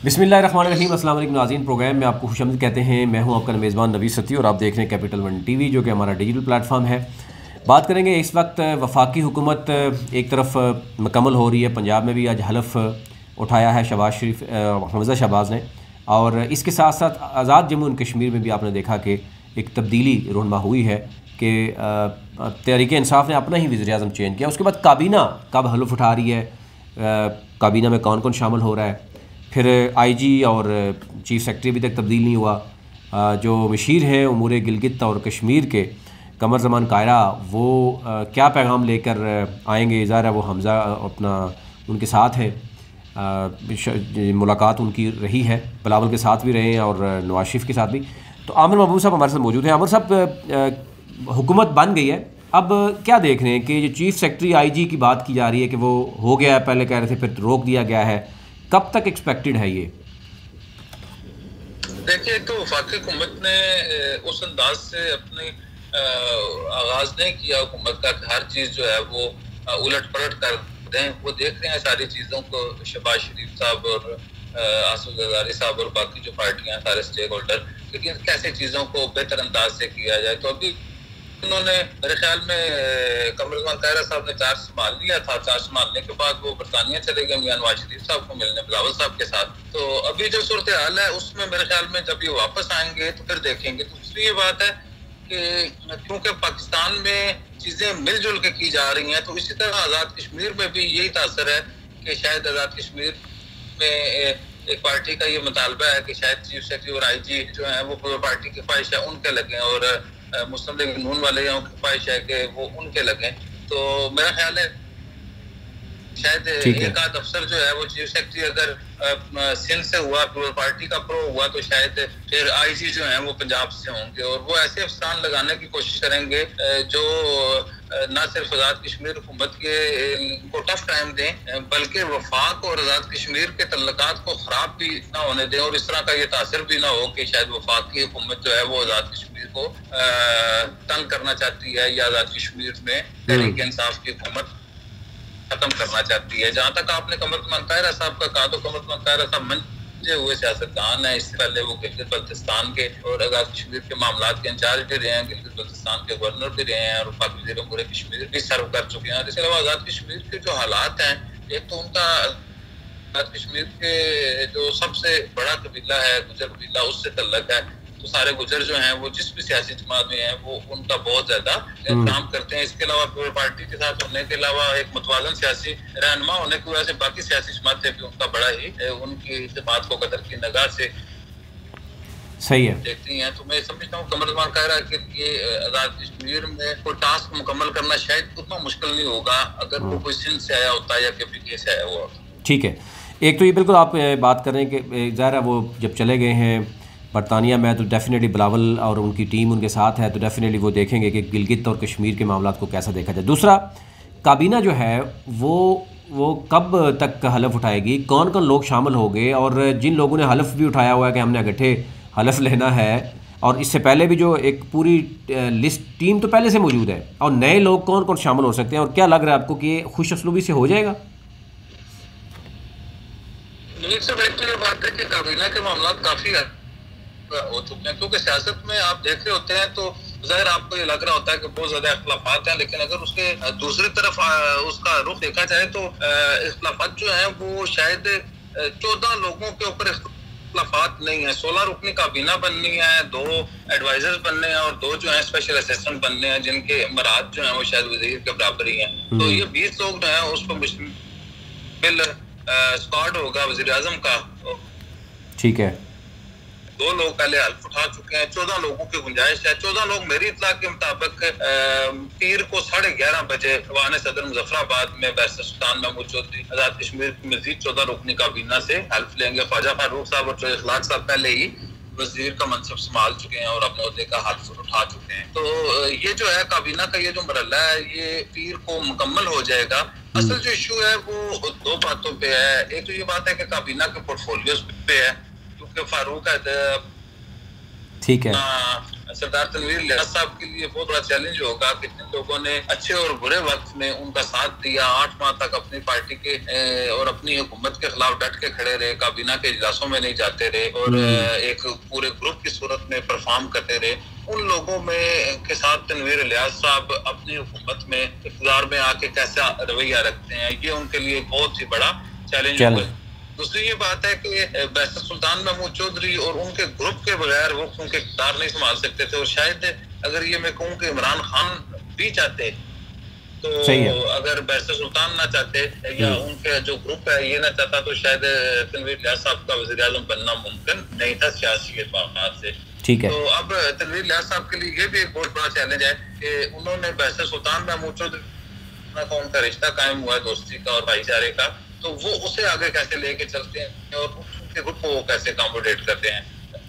बिस्मिल्लाहिर्रहमानिर्रहीम। अस्सलाम वालेकुम नाज़रीन, प्रोग्राम में आपको खुशामदीद कहते हैं। मैं हूं आपका मेज़बान नवीद सती और आप देख रहे हैं कैपिटल वन टीवी, जो कि हमारा डिजिटल प्लेटफॉर्म है। बात करेंगे इस वक्त वफाकी हुकूमत एक तरफ मुकम्मल हो रही है। पंजाब में भी आज हलफ उठाया है शहबाज शरीफ, हमज़ा शहबाज ने, और इसके साथ साथ आज़ाद जम्मू एंड कश्मीर में भी आपने देखा कि एक तब्दीली रूनमा हुई है कि तहरीक इंसाफ ने अपना ही वज़ीर-ए-आज़म चेंज किया। उसके बाद काबीना कब हलफ उठा रही है, काबीना में कौन कौन शामिल हो रहा है, फिर आईजी और चीफ सेक्रेटरी अभी तक तब्दील नहीं हुआ। जो मशीर हैं उमूर गिलगित और कश्मीर के कमर ज़मान कायरा, वो क्या पैगाम लेकर आएंगे, ज़ाहिर है वो हमज़ा अपना उनके साथ है। मुलाकात उनकी रही है, बिलावल के साथ भी रहे हैं और नवाज शरीफ के साथ भी। तो आमिर महबूब साहब हमारे साथ मौजूद हैं। आमिर साहब, हुकूमत बन गई है, अब क्या देख रहे हैं कि जो चीफ सेक्रेटरी आईजी की बात की जा रही है कि वो हो गया है, पहले कह रहे थे फिर रोक दिया गया है, कब तक एक्सपेक्टेड है ये? देखिए, तो वफाकी हुकूमत ने उस अंदाज से अपने आगाज नहीं किया हुकूमत का कि हर चीज जो है वो उलट पलट कर दें। वो देख रहे हैं सारी चीजों को, शहबाज शरीफ साहब और आसिफ जरदारी साहब और बाकी जो पार्टियां, सारे स्टेक होल्डर, लेकिन कैसे चीजों को बेहतर अंदाज से किया जाए। तो अभी उन्होंने मेरे ख्याल में कमर कायरा साहब ने चार्ज संभाल लिया था। चार्ज संभालने के बाद वो बरतानिया चले गए मियां नवाज शरीफ साहब को मिलने, बिलावल साहब के साथ। तो अभी जो सूरत हाल है उसमें मेरे ख्याल में जब ये वापस आएंगे तो फिर देखेंगे। दूसरी ये बात है कि क्योंकि पाकिस्तान में चीजें मिलजुल के की जा रही हैं, तो इसी तरह आज़ाद कश्मीर में भी यही तासर है कि शायद आज़ाद कश्मीर में एक पार्टी का ये मुतालबा है कि शायद चीफ सेक्रेटरी और आईजी जो है वो पार्टी की ख्वाहिश है उनके लगे, और मुस्लिम लीग नून वाले की ख्वाहिश है कि वो उनके लगे। तो मेरा ख्याल है शायद एक आध अफसर जो है वो चीफ सेक्रेटरी अगर सिंध से हुआ, पीपल पार्टी का प्रो हुआ, तो शायद फिर आईजी जो है वो पंजाब से होंगे, और वो ऐसे अफसरान लगाने की कोशिश करेंगे जो ना सिर्फ आज़ाद कश्मीर हुकूमत के को टफ टाइम दें, बल्कि वफाक और आज़ाद कश्मीर के तल्लुकात को ख़राब भी ना होने दें, और इस तरह का ये तासर भी ना हो कि शायद वफाक की हुकूमत जो है वो आज़ाद कश्मीर को तंग करना चाहती है, या आज़ाद कश्मीर में तहरीक इंसाफ की हुकूमत खत्म करना चाहती है। जहाँ तक आपने कमर कायरा साहब का कहा, तो कमर कायरा साहब मंजे हुए सियासतदान है। इससे पहले वो गिलगित बल्तिस्तान के और आज़ाद कश्मीर के मामलात के इंचार्ज भी रहे हैं, गिलगित बल्तिस्तान के गवर्नर भी रहे हैं, और वफाकी वज़ीर पूरे कश्मीर भी सर्व कर चुके हैं। इसके अलावा आज़ाद कश्मीर के जो हालात हैं, एक तो उनका आज़ाद कश्मीर के जो सबसे बड़ा कबीला है गुजर कबीला, उससे तल्लक है। तो सारे गुजर जो हैं वो जिस भी सियासी जमात में हैं वो उनका बहुत ज्यादा काम करते हैं। इसके अलावा पीपल पार्टी के साथ होने के अलावा एक मुतवाज़न सियासी रहनुमा होने की वजह से बाकी सियासी जमातें भी उनका बड़ा ही उनकी बात को कदर की निगाह से सही है देखती हैं। तो मैं समझता हूँ कमर कायरा के लिए आज़ाद कश्मीर में कोई टास्क मुकम्मल करना शायद उतना मुश्किल नहीं होगा अगर वो कोई सिंध से आया होता या KPK से आया हुआ होता। ठीक है, एक तो ये बिल्कुल आप बात कर रहे हैं कि ज़ाहिर है वो जब चले गए हैं बरतानिया में, तो डेफिनेटली बिलावल और उनकी टीम उनके साथ है, तो डेफिनेटली वो देखेंगे कि गिलगित और कश्मीर के मामलों को कैसा देखा जाए। दूसरा, काबीना जो है वो कब तक हलफ उठाएगी, कौन कौन लोग शामिल हो गए, और जिन लोगों ने हलफ भी उठाया हुआ है कि हमने अगट्ठे हलफ लेना है, और इससे पहले भी जो एक पूरी लिस्ट टीम तो पहले से मौजूद है, और नए लोग कौन कौन शामिल हो सकते हैं, और क्या लग रहा है आपको कि खुश असलूबी से हो जाएगा? बात है कि काबीना के मामला काफी हो चुके हैं, क्योंकि सियासत में आप देख रहे होते हैं तो जाहिर आपको ये लग रहा होता है कि बहुत ज्यादा इख्तलाफात हैं, लेकिन अगर उसके दूसरी तरफ उसका रुख देखा जाए तो इख्तलाफात जो है वो शायद 14 लोगों के ऊपर इख्तलाफात नहीं है। 16 रुकनी काबीना बननी है, 2 एडवाइजर्स बनने हैं, और 2 जो है स्पेशल असिस्टेंट बनने हैं, जिनके मराद जो है वो शायद वजीर के बराबर ही है। तो ये 20 लोग जो है उस पर मुश्तमिल स्क्वाड होगा वजीर आजम का। ठीक है, 2 लोग पहले हल्फ उठा चुके हैं, 14 लोगों की गुंजाइश है। 14 लोग मेरी इत्तला के मुताबिक पीर को 11:30 बजे वान सदर मुजफ्फराबाद में बैरिस्टर सुल्तान महमूद चौधरी आज़ाद कश्मीर की मजीद 14 रुकनी काबीना से हल्फ लेंगे। ख्वाजा फारूक साहब और चौधरी इखलाक साहब पहले ही वजीर का मनसब संभाल चुके हैं और अपने ओहदे का हल्फ उठा चुके हैं। तो ये जो है काबीना का ये जो मरहला है ये पीर को मुकम्मल हो जाएगा। असल जो इशू है वो 2 बातों पे है। एक तो ये बात है कि काबीना के पोर्टफोलियोज पे है, क्योंकि फारूक ठीक है। सरदार तनवीर लियाज़ साहब के लिए बहुत बड़ा चैलेंज होगा कि जिन लोगों ने अच्छे और बुरे वक्त में उनका साथ दिया, 8 माह तक अपनी पार्टी के और अपनी हुकूमत के खिलाफ डट के खड़े रहे, काबीना के इजलासों में नहीं जाते रहे और एक पूरे ग्रुप की सूरत में परफॉर्म करते रहे, उन लोगों में के साथ तनवीर लियाज़ साहब अपनी हुकूमत में इक़्तिदार में आके कैसा रवैया रखते हैं, ये उनके लिए बहुत ही बड़ा चैलेंज होगा। दूसरी ये बात है कि बैसर सुल्तान महमूद चौधरी और उनके ग्रुप के बगैर वो उनके इक़्तिदार नहीं संभाल सकते थे, और शायद अगर ये मैं कहूँ कि इमरान खान भी चाहते तो अगर बैसर सुल्तान ना चाहते या उनके जो ग्रुप है ये ना चाहता तो शायद तनवीर लियाज़ साहब का वज़ीर-ए-आज़म बनना मुमकिन नहीं था सियासी एतबार से। ठीक है। तो अब तनवीर लियाज़ साहब के लिए ये भी एक बहुत बड़ा चैलेंज है कि उन्होंने बैसर सुल्तान महमूद चौधरी का उनका रिश्ता कायम हुआ है दोस्ती का और भाईचारे का, तो वो उसे आगे कैसे लेके चलते हैं और उनके ग्रुप को वो कैसे अकोमोडेट करते हैं।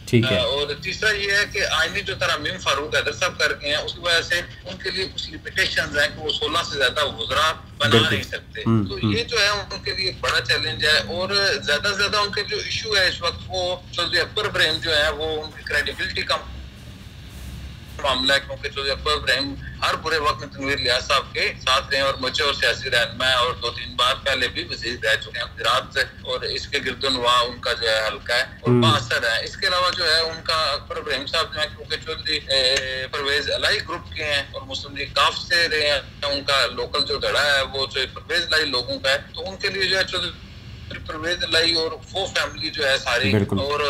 ठीक है। और तीसरा ये है कि आईनी जो तरमीम फारूक हैदर साहब करके हैं उसकी वजह से उनके लिए कुछ लिमिटेशंस हैं कि वो 16 से ज्यादा वज़रा बना नहीं सकते, तो ये जो है उनके लिए एक बड़ा चैलेंज है। और ज्यादा से ज्यादा उनके जो इशू है इस वक्त वो चौधरी अकबर इब्राहिम जो है वो उनकी क्रेडिबिलिटी का मामला है, क्योंकि चौधरी अकबर इब्राहिम हर बुरे वक्त में तनवीर लियाज़ साहब के साथ रहे और मुझे और सियासी रहनुमा और 2-3 बार पहले भी वज़ीर रह चुके हैं गुजरात से, और इसके गिरदोनवा उनका जो है हल्का है और बासर है। इसके अलावा जो है उनका अकबर इब्राहिम साहब जो है क्योंकि चौधरी परवेज अलाई ग्रुप के हैं और मुस्लिम लीग काफ से रहे हैं, उनका लोकल जो धड़ा है वो जो परवेज अलाई लोगों का है, तो उनके लिए जो है चौधरी परवेज अलाई और वो फैमिली जो है सारी, और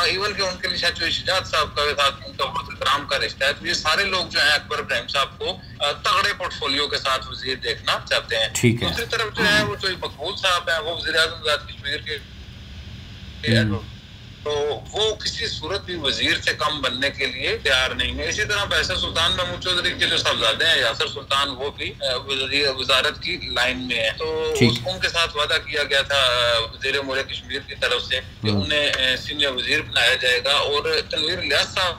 इवन के उनके लिए शायद शुजात साहब का साथ उनका बहुत इकराम का रिश्ता है, तो ये सारे लोग जो है अकबर इब्राहिम साहब को तगड़े पोर्टफोलियो के साथ वजीर देखना चाहते हैं। दूसरी तरफ जो है वो जो मकबूल साहब है वो वज़ीर-ए-आज़म आज़ाद कश्मीर के, तो वो किसी सूरत भी वजीर से कम बनने के लिए तैयार नहीं है। इसी तरह बैसर सुल्तान महमूद चौधरी के जो साहबजादे हैं यासर सुल्तान वो भी वजारत की लाइन में है, तो उनके साथ वादा किया गया था वज़ीर अमूर कश्मीर की तरफ से कि उन्हें सीनियर वजीर बनाया जाएगा। और तनवीर लियाज़ साहब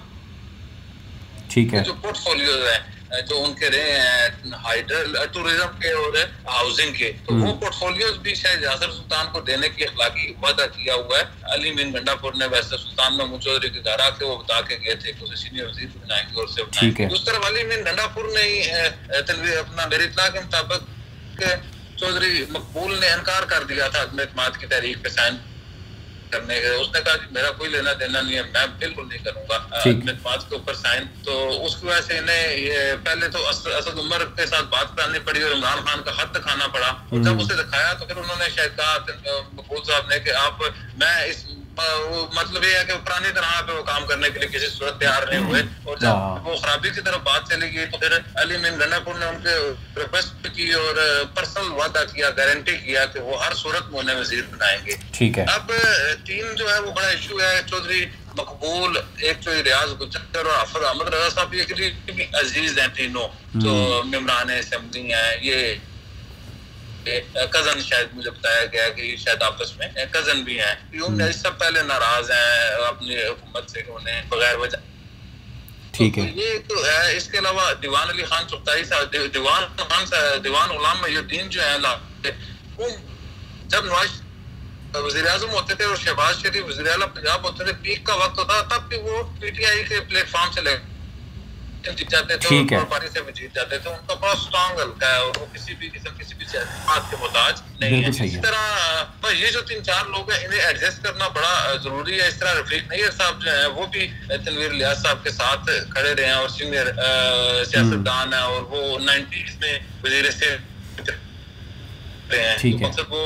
जो पोर्टफोलियो है जो उनके रहे हैं हाइड्र टूरिज्म के और हाउसिंग के, तो वो पोर्टफोलियोज भी शायद यासर सुल्तान को देने की अखलाकी वादा किया हुआ है। अली मीन गंडापुर ने बैसर सुल्तान महमूद चौधरी के घर आके वो बता के गए थे कि उसे सीनियर वजीर बनाएंगे और उसे बनाएंगे। उस तरफ अली मीन गंडापुर ने ही तनवीर अपना मेरी इत्तला के मुताबिक चौधरी मकबूल ने इनकार कर दिया था अदम एतमाद की तहरीक पे साइन करने के, उसने कहा कि मेरा कोई लेना देना नहीं है, मैं बिल्कुल नहीं करूंगा एतमाद के ऊपर साइन। तो उसकी वजह से इन्हें ये पहले तो असद उमर के साथ बात करानी पड़ी और इमरान खान का खत दिखाना पड़ा, और जब उसे दिखाया तो फिर उन्होंने शायद कहा मकबूल साहब ने कि आप मैं इस मतलब ये है कि पुरानी तरह पे वो काम करने के लिए किसी सूरत तैयार नहीं हुए, और जब वो खराबी की तरफ बात चली गई तो फिर अली मीन गंडापुर ने उनके रिक्वेस्ट की और पर्सनल वादा किया, गारंटी किया कि वो हर सूरत में उन्हें वजीर बनाएंगे। ठीक है। अब तीन जो है वो बड़ा इशू है, चौधरी मकबूल, एक चौधरी रियाज गुज्जर और आफर अहमद रजा साहब ये अजीज हैं तीनों, जो मेंबरान असेंबली हैं, ये कजन शायद मुझे बताया गया कि शायद आपस में कजन भी हैं, ये सब पहले नाराज हैं अपनी हुकूमत से उन्हें बगैर वजह। ठीक है। तो ये तो है। इसके अलावा दीवान अली खान चुगताई साहब, दीवान गुलाम मोहिउद्दीन जो है वो जब नवाज वज़ीर आज़म होते थे और शहबाज शरीफ वज़ीर आला पंजाब होते थे, पीक का वक्त होता तब भी वो पीटीआई के प्लेटफॉर्म से ले जीत जाते थे और पार्टी से भी जीत जाते थे। उनका बहुत स्ट्रॉन्ग हल्का है और वो किसी भी बात के मोहताज नहीं है। इसी तरह ये जो 3-4 लोग हैं इन्हें एडजस्ट करना बड़ा जरूरी है। इस तरह रफीक नैयर साहब जो है वो भी तनवीर लियाज़ साहब के साथ खड़े रहे हैं और सीनियर सियासतदान है और वो 90s में वजीर से ठीक है। मतलब वो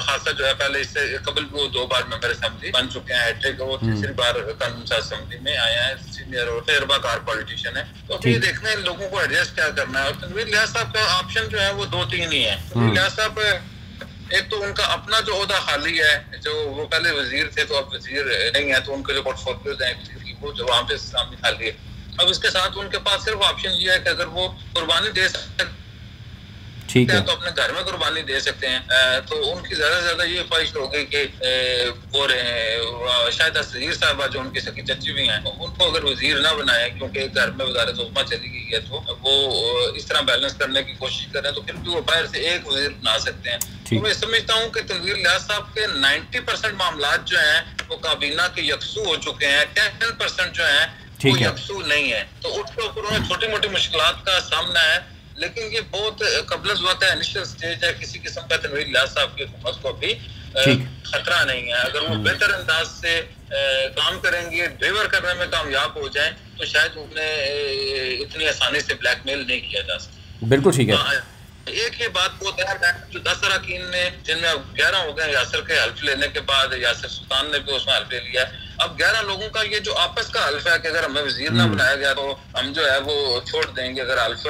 खासा जो है पहले इससे कबल वो 2 बार मेंबर असेंबली बन चुके हैं, हैट्रिक, वो तीसरी बार कानून साज असेंबली में आया है, सीनियर और तजुर्बाकार पॉलिटिशियन है। तो ये देखने लोगों को एडजस्ट क्या करना है। और तनवीर लियाज़ साहब का ऑप्शन जो है वो 2-3 ही है। तनवीर लियाज़ साहब एक तो उनका अपना जो ओहदा खाली है, जो वो पहले वजीर थे तो अब वजीर नहीं है, तो उनके जो पोर्टफोलियोज हैं वजीर की वो जो वहाँ पे सामने खाली है। अब इसके साथ उनके पास सिर्फ ऑप्शन ये है कि अगर वो कुर्बानी दे सकते ठीक है तो अपने घर में कुर्बानी दे सकते हैं। तो उनकी ज्यादा से ज्यादा ये ख्वाहिश हो गई कि वो रहे शायद तस्वीर साहबा जो उनकी सकी चची भी हैं, उनको अगर वजीर ना बनाए क्योंकि घर में वजारत उज़्मा चली गई है, तो वो इस तरह बैलेंस करने की कोशिश करें तो फिर भी वो बाहर से एक वजीर बना सकते हैं। तो मैं समझता हूँ कि तनवीर लियाज़ साहब के 90% मामला जो हैं वो काबीना के यकसू हो चुके हैं, 10% जो है वो यकसू नहीं है। तो उसके ऊपर उन्हें छोटी मोटी मुश्किलात का सामना है, लेकिन ये बहुत कबल वक्त है, इनिशियल स्टेज है। किसी किस्म का तनवीर लियाज़ साहब की हुकूमत को भी खतरा नहीं है। अगर वो बेहतर अंदाज से काम करेंगे, डिलीवर करने में कामयाब हो जाएं, तो शायद उन्हें इतनी आसानी से ब्लैकमेल नहीं किया जा सकता। बिल्कुल ठीक है। एक ही बात को जो 10 अरकान ने, जिनमें 11 हो गए यासिर के हल्फ लेने के बाद, यासिर सुल्तान ने भी उसमें हल्फ ले लिया। अब 11 लोगों का ये जो आपस का हल्फ है कि अगर हमें वजीर ना बनाया गया तो हम जो है वो छोड़ देंगे, अगर हल्फ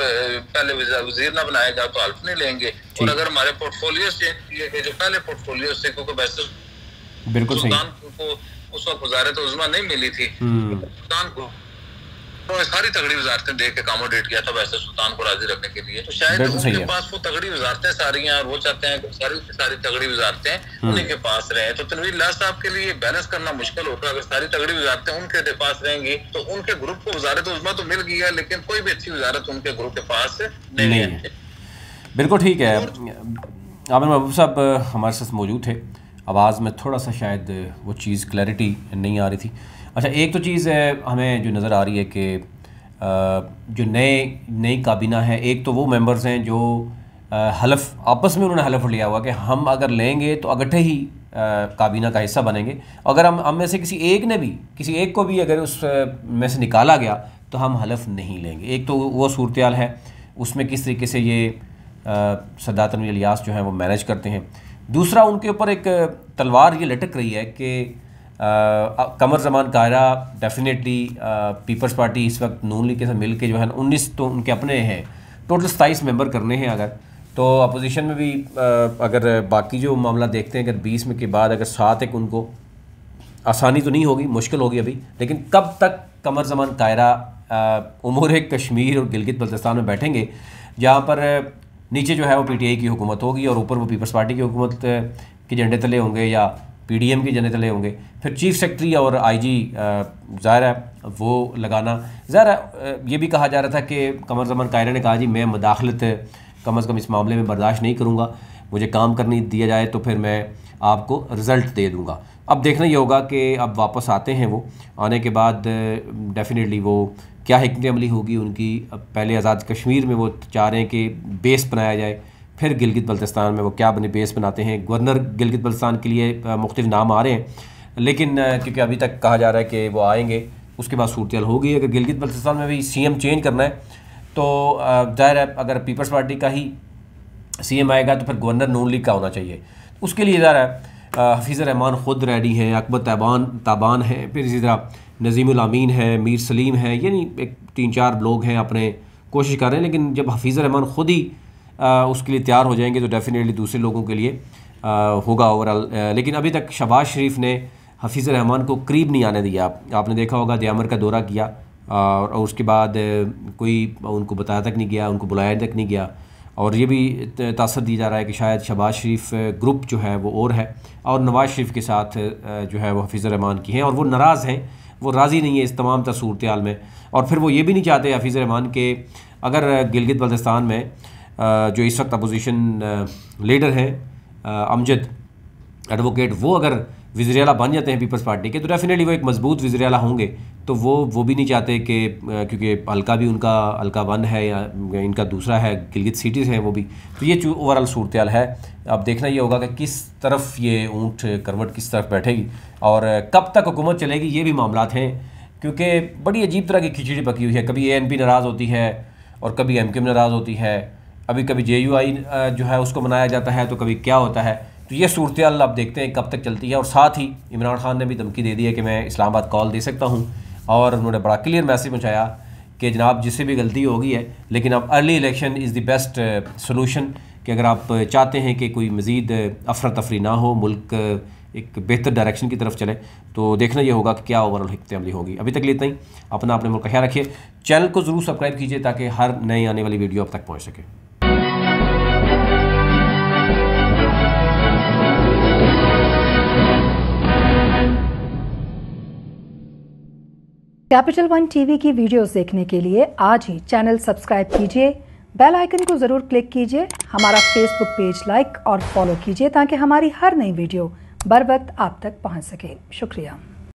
पहले वजीर ना बनाया गया तो हल्फ नहीं लेंगे, और अगर हमारे पोर्टफोलियो चेंज किए गए जो पहले पोर्टफोलियो से, क्योंकि वैसे सुल्तान को उस वक्त वजारत उज़्मा नहीं मिली थी, सुल्तान को तो सारी तगड़ी वजारतें दे के अकोमोडेट किया था वैसे सुल्तान को राजी रखने के लिए। तो शायद उनके पास वो तगड़ी वजारतें सारी हैं और वो चाहते हैं कि सारी तगड़ी वजारतें उन्हीं के पास रहे। तो तनवीर लियाज़ साहब के लिए बैलेंस करना मुश्किल होगा। अगर सारी तगड़ी वजारतें उनके पास रहेंगी तो उनके ग्रुप को वजारत उज़्मा तो मिल गई है, लेकिन कोई भी अच्छी वजारत उनके ग्रुप के पास नहीं है। बिल्कुल ठीक है। आमिर महबूब साहब हमारे साथ मौजूद थे, आवाज़ में थोड़ा सा शायद वो चीज़ क्लैरिटी नहीं आ रही थी। अच्छा, एक तो चीज़ हमें जो नज़र आ रही है कि जो नई काबीना है, एक तो वो मेंबर्स हैं जो हलफ आपस में उन्होंने हलफ लिया हुआ कि हम अगर लेंगे तो अगठे ही काबीना का हिस्सा बनेंगे। अगर हम में से किसी एक को भी अगर उस में से निकाला गया तो हम हलफ नहीं लेंगे। एक तो वो सूरत है, उसमें किस तरीके से ये सरदार तनवीर इलियास जो हैं वो मैनेज करते हैं। दूसरा, उनके ऊपर एक तलवार ये लटक रही है कि कमर ज़मान कायरा डेफिनेटली पीपल्स पार्टी इस वक्त नून लीग के साथ मिल के जो है 19 तो उनके अपने हैं, टोटल 27 मेंबर करने हैं। अगर तो अपोजिशन में भी अगर बाकी जो मामला देखते हैं, अगर 20 में के बाद अगर 7 एक उनको आसानी तो नहीं होगी, मुश्किल होगी अभी, लेकिन कब तक कमर ज़मान कायरा उमूर कश्मीर और गिलगित बल्तिस्तान में बैठेंगे, जहाँ पर नीचे जो है वो PTI की हुकूमत होगी और ऊपर वो पीपल्स पार्टी की हुकूमत के झंडे तले होंगे या PDM के झंडे तले होंगे। फिर चीफ सेक्रेटरी और IG ज़ाहिर है वो लगाना, ज़ाहिर है ये भी कहा जा रहा था कि कमर ज़मान कायरा ने कहा जी मैं मुदाखलत कम अज़ कम इस मामले में बर्दाश्त नहीं करूँगा, मुझे काम करने दिया जाए तो फिर मैं आपको रिज़ल्ट दे दूँगा। अब देखना ये होगा कि अब वापस आते हैं, वो आने के बाद डेफिनेटली वो क्या हिकमत अमली होगी उनकी। अब पहले आज़ाद कश्मीर में वो चाह रहे हैं कि बेस बनाया जाए, फिर गिलगित बल्तिस्तान में वो क्या बने बेस बनाते हैं। गवर्नर गिलगित बल्तिस्तान के लिए मुख्तलिफ नाम आ रहे हैं, लेकिन क्योंकि अभी तक कहा जा रहा है कि वो आएंगे, उसके बाद सूरत होगी। अगर गिलगित बल्तिस्तान में भी CM चेंज करना है तो ज़ाहिर है अगर पीपल्स पार्टी का ही CM आएगा तो फिर गवर्नर नून लीग का होना चाहिए। उसके लिए ज़ाहिर है हफीज़ रहमान ख़ुद रेडी हैं, अकबर ताबान हैं, फिर इसी तरह नज़ीमुल अमीन है, मीर सलीम है, यानी एक 3-4 लोग हैं अपने कोशिश कर रहे हैं। लेकिन जब हफीज़ रहमान ख़ुद ही उसके लिए तैयार हो जाएंगे तो डेफिनेटली दूसरे लोगों के लिए होगा ओवरऑल। लेकिन अभी तक शहबाज शरीफ ने हफीज़ रहमान को करीब नहीं आने दिया। आपने देखा होगा दियामर का दौरा किया और उसके बाद कोई उनको बताया तक नहीं गया, उनको बुलाया तक नहीं गया। और ये भी तासर दी जा रहा है कि शायद शहबाज शरीफ ग्रुप जो है वो और है और नवाज़ शरीफ के साथ जो है वो हफीज़ रहमान की हैं और वो नाराज़ हैं, वो राज़ी नहीं है इस तमाम सूरत हाल में। और फिर वो ये भी नहीं चाहते हफीज़ रहमान के अगर गिलगित बल्तिस्तान में जो इस वक्त अपोजिशन लीडर हैं अमजद एडवोकेट, वो अगर वज़ीर आला बन जाते हैं पीपल्स पार्टी के तो डेफिनेटली वो एक मजबूत वज़ीर आला होंगे। तो वो भी नहीं चाहते कि क्योंकि हल्का भी उनका हल्का 1 है या इनका दूसरा है, गिलगित सिटी से है वो भी। तो ये ओवरऑल सूरत हाल है। अब देखना ये होगा कि किस तरफ ये ऊँट करवट किस तरफ बैठेगी और कब तक हुकूमत चलेगी, ये भी मामलात हैं। क्योंकि बड़ी अजीब तरह की खिचड़ी पकी हुई है, कभी ANP नाराज़ होती है और कभी MKM नाराज़ होती है, अभी कभी JUI जो है उसको मनाया जाता है तो कभी क्या होता है। तो ये सूरत हाल आप देखते हैं कब तक चलती है। और साथ ही इमरान खान ने भी धमकी दे दी है कि मैं इस्लामाबाद कॉल दे सकता हूँ और उन्होंने बड़ा क्लियर मैसेज पहुँचाया कि जनाब जिससे भी गलती होगी है, लेकिन अब early election is the best solution. कि अगर आप चाहते हैं कि कोई मज़ीद अफरा तफरी ना हो, मुल्क एक बेहतर डायरेक्शन की तरफ चले, तो देखना ये होगा कि क्या ओवरऑल हिकमत अमली होगी। अभी तक लेते ही अपने मुल्क का ख्याल रखिए। चैनल को ज़रूर सब्सक्राइब कीजिए ताकि हर नई आने वाली वीडियो अब तक पहुँच सके। कैपिटल वन टीवी की वीडियोस देखने के लिए आज ही चैनल सब्सक्राइब कीजिए, बेल आइकन को जरूर क्लिक कीजिए, हमारा फेसबुक पेज लाइक और फॉलो कीजिए ताकि हमारी हर नई वीडियो बर वक्त आप तक पहुंच सके। शुक्रिया।